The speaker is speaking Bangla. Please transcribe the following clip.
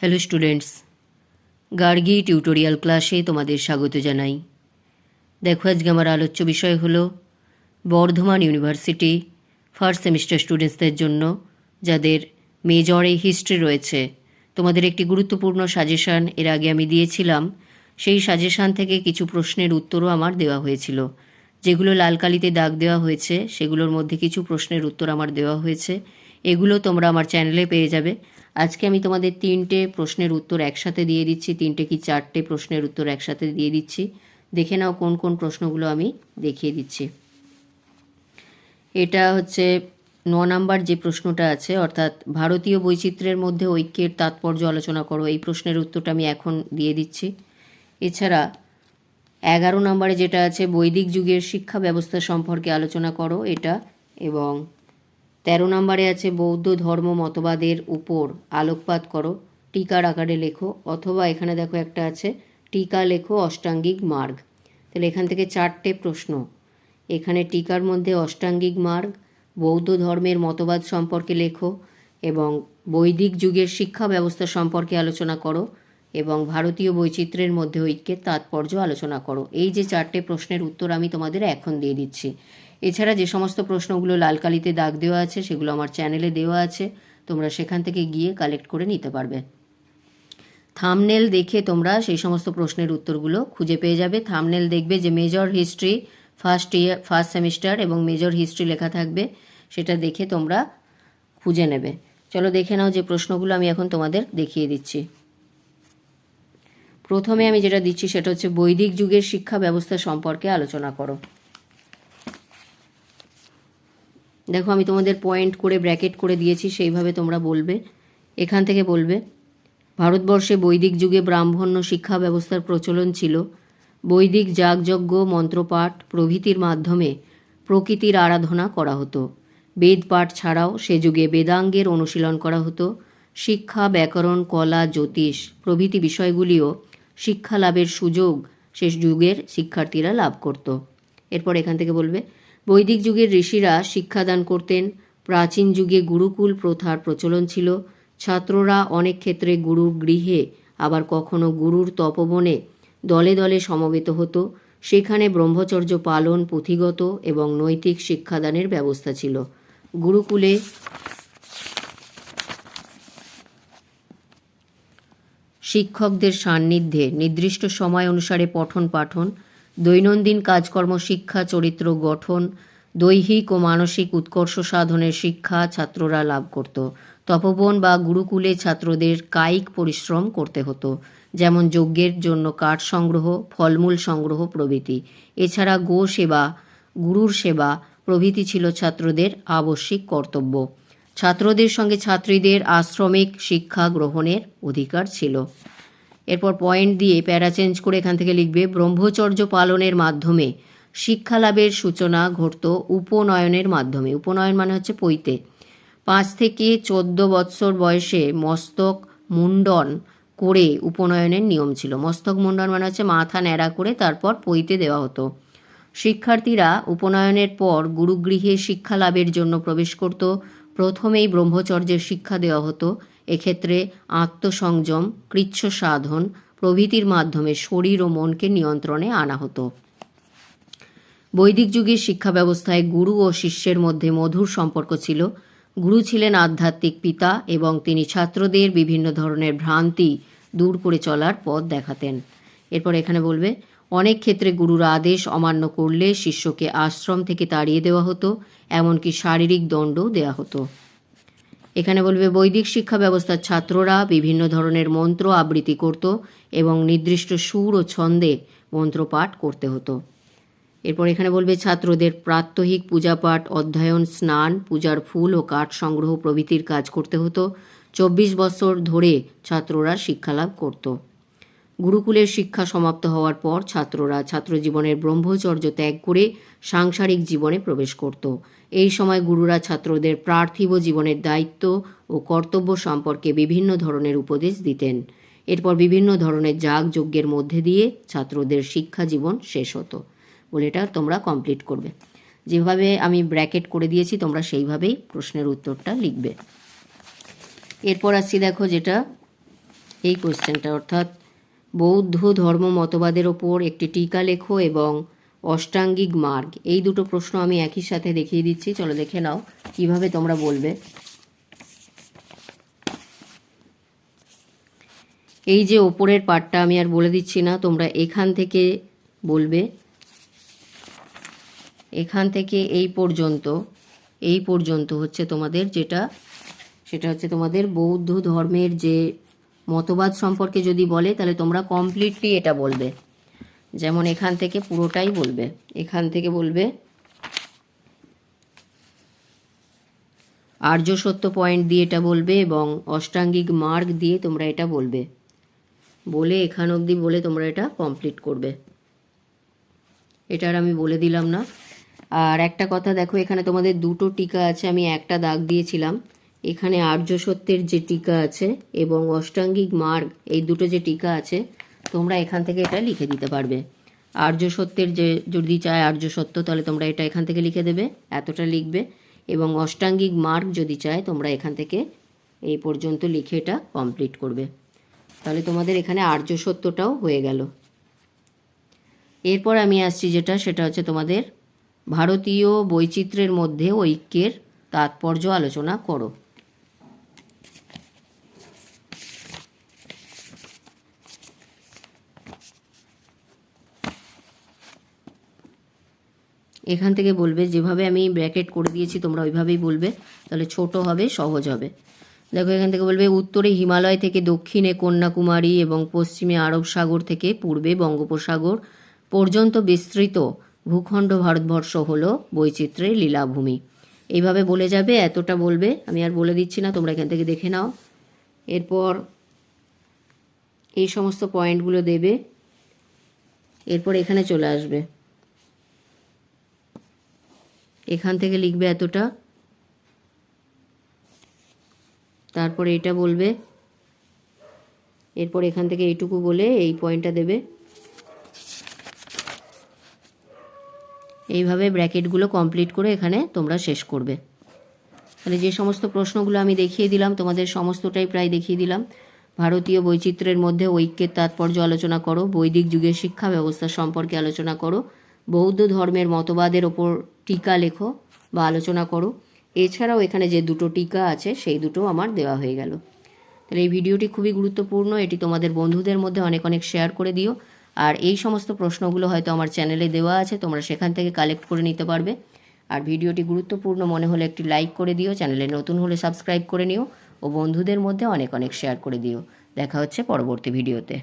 হ্যালো স্টুডেন্টস, গার্গী টিউটোরিয়াল ক্লাসে তোমাদের স্বাগত জানাই। দেখো, আজকে আমার আলোচ্য বিষয় হলো বর্ধমান ইউনিভার্সিটি ফার্স্ট সেমিস্টার স্টুডেন্টসদের জন্য যাদের মেজরে হিস্ট্রি রয়েছে, তোমাদের একটি গুরুত্বপূর্ণ সাজেশান এর আগে আমি দিয়েছিলাম। সেই সাজেশান থেকে কিছু প্রশ্নের উত্তরও আমার দেওয়া হয়েছিল। যেগুলো লাল কালিতে দাগ দেওয়া হয়েছে সেগুলোর মধ্যে কিছু প্রশ্নের উত্তর আমার দেওয়া হয়েছে। এগুলো তোমরা আমার চ্যানেলে পেয়ে যাবে। আজকে আমি তোমাদের 3টে প্রশ্নের উত্তর একসাথে দিয়ে দিচ্ছি, 3টে কি 4টে প্রশ্নের উত্তর একসাথে দিয়ে দিচ্ছি। দেখে নাও কোন কোন প্রশ্নগুলো আমি দেখিয়ে দিচ্ছি। এটা হচ্ছে 9 নাম্বার যে প্রশ্নটা আছে, অর্থাৎ ভারতীয় বৈচিত্র্যের মধ্যে ঐক্যের তাৎপর্য আলোচনা করো। এই প্রশ্নের উত্তরটা আমি এখন দিয়ে দিচ্ছি। এছাড়া 11 নম্বরে যেটা আছে বৈদিক যুগের শিক্ষা ব্যবস্থা সম্পর্কে আলোচনা করো, এটা। এবং 13 নম্বরে আছে বৌদ্ধ ধর্ম মতবাদের উপর আলোকপাত করো, টিকার আকারে লেখো। অথবা এখানে দেখো একটা আছে টিকা লেখো অষ্টাঙ্গিক মার্গ। তাহলে এখান থেকে 4টে প্রশ্ন। এখানে টিকার মধ্যে অষ্টাঙ্গিক মার্গ, বৌদ্ধ ধর্মের মতবাদ সম্পর্কে লেখো, এবং বৈদিক যুগের শিক্ষা ব্যবস্থা সম্পর্কে আলোচনা করো, এবং ভারতীয় বৈচিত্র্যের মধ্যে ঐক্যের তাৎপর্য আলোচনা করো। এই যে 4টে প্রশ্নের উত্তর আমি তোমাদের এখন দিয়ে দিচ্ছি। এছাড়া যে সমস্ত প্রশ্নগুলো লাল কালিতে দাগ দেওয়া আছে সেগুলো আমার চ্যানেলে দেওয়া আছে, তোমরা সেখান থেকে গিয়ে কালেক্ট করে নিতে পারবে। থাম্বনেল দেখে তোমরা সেই সমস্ত প্রশ্নের উত্তরগুলো খুঁজে পেয়ে যাবে। থাম্বনেল দেখবে যে মেজর হিস্ট্রি ফার্স্ট সেমিস্টার এবং মেজর হিস্ট্রি লেখা থাকবে, সেটা দেখে তোমরা খুঁজে নেবে। চলো দেখে নাও যে প্রশ্নগুলো আমি এখন তোমাদের দেখিয়ে দিচ্ছি। প্রথমে আমি যেটা দিচ্ছি সেটা হচ্ছে বৈদিক যুগের শিক্ষা ব্যবস্থা সম্পর্কে আলোচনা করো। দেখো, আমি তোমাদের পয়েন্ট করে ব্র্যাকেট করে দিয়েছি, সেইভাবে তোমরা বলবে। এখান থেকে বলবে ভারতবর্ষে বৈদিক যুগে ব্রাহ্মণ্য শিক্ষা ব্যবস্থার প্রচলন ছিল। বৈদিক যাগযজ্ঞ মন্ত্রপাঠ প্রভৃতির মাধ্যমে প্রকৃতির আরাধনা করা হতো। বেদ পাঠ ছাড়াও সে যুগে বেদাঙ্গের অনুশীলন করা হতো। শিক্ষা, ব্যাকরণ, কলা, জ্যোতিষ প্রভৃতি বিষয়গুলিও শিক্ষা লাভের সুযোগ শেষ যুগের শিক্ষার্থীরা লাভ করত। এরপর এখান থেকে বলবে বৈদিক যুগের ঋষিরা শিক্ষাদান করতেন। প্রাচীন যুগে গুরুকুল প্রথার প্রচলন ছিল। ছাত্ররা অনেক ক্ষেত্রে গুরুর গৃহে, আবার কখনো গুরুর তপবনে দলে দলে সমবেত হতো। সেখানে ব্রহ্মচর্য পালন, পুঁথিগত এবং নৈতিক শিক্ষাদানের ব্যবস্থা ছিল। গুরুকুলে শিক্ষকদের সান্নিধ্যে নির্দিষ্ট সময় অনুসারে পঠন পাঠন, দৈনন্দিন কাজকর্ম শিক্ষা, চরিত্র গঠন, দৈহিক ও মানসিক উৎকর্ষ সাধনের শিক্ষা ছাত্ররা লাভ করত। তপবন বা গুরুকুলে ছাত্রদের কায়িক পরিশ্রম করতে হতো, যেমন যজ্ঞের জন্য কাঠ সংগ্রহ, ফলমূল সংগ্রহ প্রভৃতি। এছাড়া গো সেবা, গুরুর সেবা প্রভৃতি ছিল ছাত্রদের আবশ্যিক কর্তব্য। ছাত্রদের সঙ্গে ছাত্রীদের আশ্রমিক শিক্ষা গ্রহণের অধিকার ছিল। এরপর পয়েন্ট দিয়ে প্যারা চেঞ্জ করে এখান থেকে লিখবে ব্রহ্মচর্য পালনের মাধ্যমে শিক্ষা লাভের সূচনা ঘটত উপনয়নের মাধ্যমে। উপনয়ন মানে হচ্ছে পৈতে। 5 থেকে 14 বৎসর বয়সে মস্তক মুন্ডন করে উপনয়নের নিয়ম ছিল। মস্তক মুন্ডন মানে হচ্ছে মাথা ন্যাড়া করে তারপর পৈতে দেওয়া হতো। শিক্ষার্থীরা উপনয়নের পর গুরুগৃহে শিক্ষা লাভের জন্য প্রবেশ করত। প্রথমেই ব্রহ্মচর্যের শিক্ষা দেওয়া হতো। এক্ষেত্রে আত্মসংযম, কৃচ্ছ সাধন প্রভৃতির মাধ্যমে শরীর ও মনকে নিয়ন্ত্রণে আনা হতো। বৈদিক যুগের শিক্ষা ব্যবস্থায় গুরু ও শিষ্যের মধ্যে মধুর সম্পর্ক ছিল। গুরু ছিলেন আধ্যাত্মিক পিতা এবং তিনি ছাত্রদের বিভিন্ন ধরনের ভ্রান্তি দূর করে চলার পথ দেখাতেন। এরপর এখানে বলবে অনেক ক্ষেত্রে গুরুর আদেশ অমান্য করলে শিষ্যকে আশ্রম থেকে তাড়িয়ে দেওয়া হতো, এমনকি শারীরিক দণ্ডও দেওয়া হতো। এখানে বলবে বৈদিক শিক্ষা ব্যবস্থার ছাত্ররা বিভিন্ন ধরনের মন্ত্র আবৃত্তি করত এবং নির্দিষ্ট সুর ও ছন্দে মন্ত্রপাঠ করতে হতো। এরপর এখানে বলবে ছাত্রদের প্রাত্যহিক পূজাপাঠ, অধ্যয়ন, স্নান, পূজার ফুল ও কাঠ সংগ্রহ প্রভৃতির কাজ করতে হতো। 24 বছর ধরে ছাত্ররা শিক্ষালাভ করত। গুরুকুলের শিক্ষা সমাপ্ত হওয়ার পর ছাত্ররা ছাত্রজীবনের ব্রহ্মচর্য ত্যাগ করে সাংসারিক জীবনে প্রবেশ করত। এই সময় গুরুরা ছাত্রদের পার্থিব জীবনের দায়িত্ব ও কর্তব্য সম্পর্কে বিভিন্ন ধরনের উপদেশ দিতেন। এরপর বিভিন্ন ধরনের যাগযজ্ঞের মধ্যে দিয়ে ছাত্রদের শিক্ষা জীবন শেষ হতো। বলে এটা তোমরা কমপ্লিট করবে। যেভাবে আমি ব্র্যাকেট করে দিয়েছি তোমরা সেইভাবেই প্রশ্নের উত্তরটা লিখবে। এরপর আসছি দেখো যেটা এই কোশ্চেনটা, অর্থাৎ বৌদ্ধ ধর্ম মতবাদের ওপর একটি টিকা লেখো এবং অষ্টাঙ্গিক মার্গ, এই দুটো প্রশ্ন আমি একই সাথে দেখিয়ে দিচ্ছি। চলো দেখে নাও কিভাবে তোমরা বলবে। এই যে ওপরের পার্টটা আমি আর বলে দিচ্ছি না, তোমরা এখান থেকে বলবে, এখান থেকে এই পর্যন্ত হচ্ছে তোমাদের যেটা, সেটা হচ্ছে তোমাদের বৌদ্ধ ধর্মের যে মতবাদ সম্পর্কে যদি বলে তাহলে তোমরা কমপ্লিটলি এটা বলবে। যেমন এখান থেকে পুরোটাই বলবে, এখান থেকে বলবে আর্য সত্য পয়েন্ট দিয়ে এটা বলবে এবং অষ্টাঙ্গিক মার্গ দিয়ে তোমরা এটা বলবে, বলে এখান অবধি বলে তোমরা এটা কমপ্লিট করবে। এটা আর আমি বলে দিলাম না। আর একটা কথা দেখো, এখানে তোমাদের দুটো টিকা আছে, আমি একটা দাগ দিয়েছিলাম। এখানে আর্য সত্যের যে টিকা আছে এবং অষ্টাঙ্গিক মার্গ, এই দুটো যে টিকা আছে, তোমরা এখান থেকে এটা লিখে দিতে পারবে। আর্য সত্যের যে যদি চায় আর্য সত্য, তাহলে তোমরা এটা এখান থেকে লিখে দেবে, এতটা লিখবে। এবং অষ্টাঙ্গিক মার্গ যদি চায় তোমরা এখান থেকে এই পর্যন্ত লিখে এটা কমপ্লিট করবে। তাহলে তোমাদের এখানে আর্য সত্যটাও হয়ে গেল। এরপর আমি আসছি যেটা, সেটা হচ্ছে তোমাদের ভারতীয় বৈচিত্র্যের মধ্যে ঐক্যের তাৎপর্য আলোচনা করো। এখান থেকে বলবে, যেভাবে আমি ব্র্যাকেট করে দিয়েছি তোমরা ওইভাবেই বলবে, তাহলে ছোট হবে, সহজ হবে। দেখো এখান থেকে বলবে উত্তরে হিমালয় থেকে দক্ষিণে কন্যাকুমারী এবং পশ্চিমে আরব সাগর থেকে পূর্বে বঙ্গোপসাগর পর্যন্ত বিস্তৃত ভূখণ্ড ভারতবর্ষ হলো বৈচিত্র্যের লীলাভূমি। এইভাবে বলে যাবে, এতটা বলবে, আমি আর বলে দিচ্ছি না, তোমরা এখান থেকে দেখে নাও। এরপর এই সমস্ত পয়েন্টগুলো দেবে, এরপর এখানে চলে আসবে, এখান থেকে লিখবে এতটা, তারপরে এটা বলবে, এরপর এখান থেকে এইটুকু বলে এই পয়েন্টটা দেবে। এইভাবে ব্র্যাকেটগুলো কমপ্লিট করে এখানে তোমরা শেষ করবে। তাহলে যে সমস্ত প্রশ্নগুলো আমি দেখিয়ে দিলাম তোমাদের সমস্তটাই প্রায় দেখিয়ে দিলাম। ভারতীয় বৈচিত্র্যের মধ্যে ঐক্যের তাৎপর্য আলোচনা করো, বৈদিক যুগের শিক্ষা ব্যবস্থা সম্পর্কে আলোচনা করো, বৌদ্ধ ধর্মের মতবাদের ওপর টিকা লেখো বা আলোচনা করো। এছাড়াও এখানে যে দুটো টিকা আছে সেই দুটো আমার দেওয়া হয়ে গেল। তাহলে এই ভিডিওটি খুবই গুরুত্বপূর্ণ, এটি তোমাদের বন্ধুদের মধ্যে অনেক অনেক শেয়ার করে দিও। আর এই সমস্ত প্রশ্নগুলো হয়তো আমার চ্যানেলে দেওয়া আছে, তোমরা সেখান থেকে কালেক্ট করে নিতে পারবে। আর ভিডিওটি গুরুত্বপূর্ণ মনে হলে একটি লাইক করে দিও, চ্যানেলে নতুন হলে সাবস্ক্রাইব করে নিও ও বন্ধুদের মধ্যে অনেক অনেক শেয়ার করে দিও। দেখা হচ্ছে পরবর্তী ভিডিওতে।